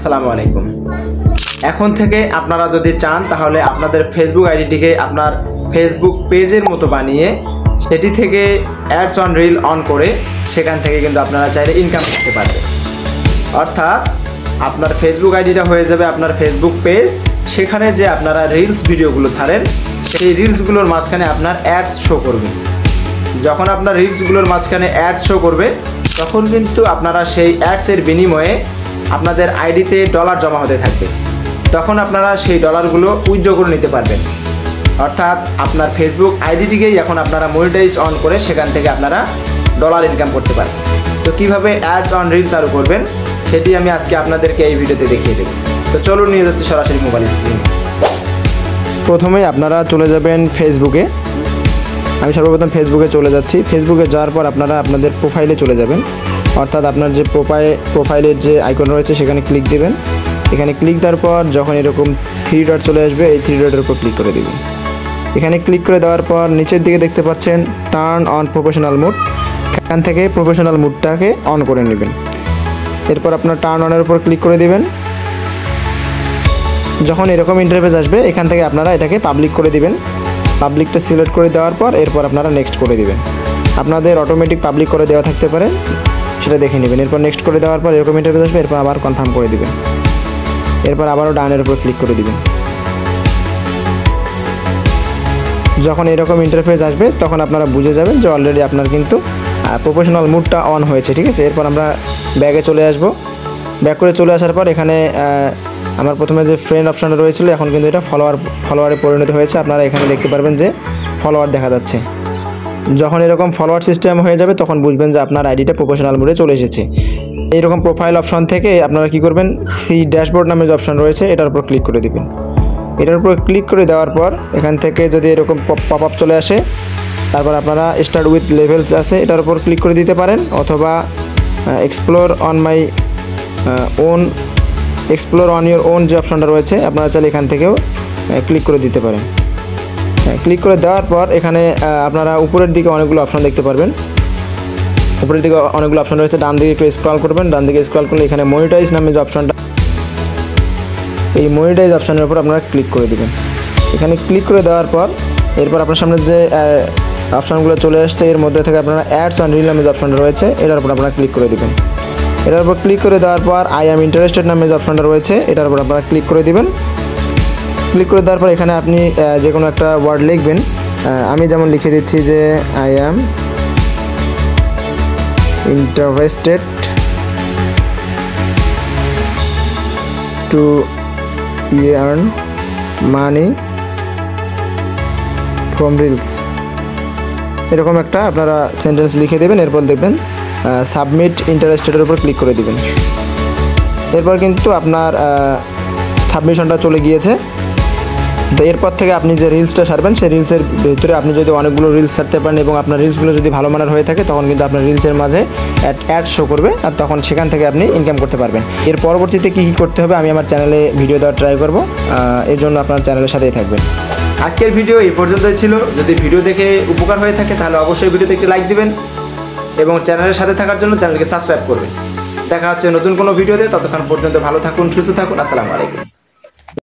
আসসালামু আলাইকুম। এখন থেকে আপনারা যদি চান তাহলে আপনাদের ফেসবুক আইডিটিকে আপনার ফেসবুক পেজের মতো বানিয়ে সেটি থেকে অ্যাডস অন রিল অন করে সেখান থেকে কিন্তু আপনারা চাইলে ইনকাম করতে পারবেন। অর্থাৎ আপনার ফেসবুক আইডিটা হয়ে যাবে আপনার ফেসবুক পেজ, সেখানে যে আপনারা রিলস ভিডিওগুলো ছাড়েন সেই রিলসগুলোর মাঝখানে আপনার অ্যাডস শো করবে। যখন আপনার রিলসগুলোর মাঝখানে অ্যাডস শো করবে তখন কিন্তু আপনারা সেই অ্যাডসের বিনিময়ে আপনাদের আইডিতে ডলার জমা হতে থাকবে। তখন আপনারা সেই ডলারগুলো উইথড্র করে নিতে পারবেন। অর্থাৎ আপনার ফেসবুক আইডিটিকেই এখন আপনারা মনিটাইজ অন করে সেখান থেকে আপনারা ডলার ইনকাম করতে পারবেন। তো কীভাবে অ্যাডস অন রিল চালু করবেন সেটি আমি আজকে আপনাদেরকে এই ভিডিওতে দেখিয়ে দেব। তো চলুন নিয়ে যাচ্ছি সরাসরি মোবাইল স্ক্রিনে। প্রথমেই আপনারা চলে যাবেন ফেসবুকে। আমি সর্বপ্রথম ফেসবুকে চলে যাচ্ছি। ফেসবুকে যাওয়ার পর আপনারা আপনাদের প্রোফাইলে চলে যাবেন। অর্থাৎ আপনার যে প্রোফাইলের যে আইকন রয়েছে সেখানে ক্লিক দেবেন। এখানে ক্লিক দেওয়ার পর যখন এরকম 3 ডট চলে আসবে এই 3 ডটের উপর ক্লিক করে দেবেন। এখানে ক্লিক করে দেওয়ার পর নিচের দিকে দেখতে পাচ্ছেন টার্ন অন প্রফেশনাল মোড। এখান থেকে প্রফেশনাল মোডটাকে অন করে নেবেন। এরপর আপনার টার্ন অনের উপর ক্লিক করে দেবেন। যখন এরকম ইন্টারফেস আসবে এখান থেকে আপনারা এটাকে পাবলিক করে দিবেন। পাবলিকটা সিলেক্ট করে দেওয়ার পর এরপর আপনারা নেক্সট করে দিবেন। আপনাদের অটোমেটিক পাবলিক করে দেওয়া থাকতে পারে, সেটা দেখে নেবেন। এরপর নেক্সট করে দেওয়ার পর এরকম ইন্টারফেস আসবে, এরপর আবার কনফার্ম করে দিবেন। এরপর আবারও ডানের উপর ক্লিক করে দিবেন। যখন এরকম ইন্টারফেস আসবে তখন আপনারা বুঝে যাবেন যে অলরেডি আপনার কিন্তু প্রফেশনাল মুডটা অন হয়েছে। ঠিক আছে, এরপর আমরা ব্যাগে চলে আসব। ব্যাক করে চলে আসার পর এখানে আমার প্রথমে যে ফ্রেন্ড অপশানটা রয়েছিল এখন কিন্তু এটা ফলোয়ারে পরিণত হয়েছে। আপনারা এখানে দেখতে পারবেন যে ফলোয়ার দেখা যাচ্ছে। যখন এরকম ফলোয়ার সিস্টেম হয়ে যাবে তখন বুঝবেন যে আপনার আইডিটা প্রফেশনাল মোডে চলে এসেছে। এইরকম প্রোফাইল অপশন থেকে আপনারা কি করবেন, সি ড্যাশবোর্ড নামে যে অপশন রয়েছে এটার উপর ক্লিক করে দেবেন। এটার উপর ক্লিক করে দেওয়ার পর এখান থেকে যদি এরকম পপ আপ চলে আসে তারপর আপনারা স্টার্ট উইথ লেভেলস আছে এটার উপর ক্লিক করে দিতে পারেন, অথবা এক্সপ্লোর অন ইউর ওন যে অপশনটা রয়েছে আপনারা চাইলে এখান থেকেও ক্লিক করে দিতে পারেন। ক্লিক করে দেওয়ার পর এখানে আপনারা উপরের দিকে অনেকগুলো অপশন দেখতে পারবেন। উপরের দিকে অনেকগুলো অপশন রয়েছে, ডান দিকে একটু স্ক্রল করবেন। ডান দিকে স্ক্রল করলে এখানে মনিটাইজ নামে যে অপশনটা, এই মনিটাইজ অপশনের উপর আপনারা ক্লিক করে দেবেন। এখানে ক্লিক করে দেওয়ার পর এরপর আপনার সামনে যে অপশনগুলো চলে আসছে এর মধ্যে থেকে আপনারা অ্যাডস অন রিল নামে যে অপশনটা রয়েছে এটার উপর আপনারা ক্লিক করে দেবেন। এটার উপর ক্লিক করে দেওয়ার পর আই অ্যাম ইন্টারেস্টেড নামে যে অপশনটা রয়েছে এটার উপর আপনারা ক্লিক করে দেবেন। ক্লিক করে দেওয়ার পর এখানে আপনি যে কোনো একটা ওয়ার্ড লিখবেন। আমি যেমন লিখে দিচ্ছি যে I am interested to earn money from reels, এরকম একটা আপনারা সেন্টেন্স লিখে দেবেন। এরপর দেখবেন সাবমিট ইন্টারেস্টেডের উপর ক্লিক করে দেবেন। এরপর কিন্তু আপনার সাবমিশনটা চলে গিয়েছে। তো এরপর থেকে আপনি যে রিলসটা ছাড়বেন সেই রিলসের ভিতরে আপনি যদি অনেকগুলো রিলস ছাড়তে পারেন এবং আপনার রিলসগুলো যদি ভালো মানের হয়ে থাকে তখন কিন্তু আপনার রিলসের মাঝে অ্যাড শো করবে, আর তখন সেখান থেকে আপনি ইনকাম করতে পারবেন। এর পরবর্তীতে কী করতে হবে আমি আমার চ্যানেলে ভিডিও দেওয়ার ট্রাই করব, এর জন্য আপনার চ্যানেলের সাথেই থাকবেন। আজকের ভিডিও এই পর্যন্তই ছিল। যদি ভিডিও দেখে উপকার হয়ে থাকে তাহলে অবশ্যই ভিডিওতে একটি লাইক দিবেন এবং চ্যানেলের সাথে থাকার জন্য চ্যানেলকে সাবস্ক্রাইব করবেন। দেখা হচ্ছে নতুন কোনো ভিডিওতে, ততক্ষণ পর্যন্ত ভালো থাকুন, সুস্থ থাকুন। আসসালামু আলাইকুম।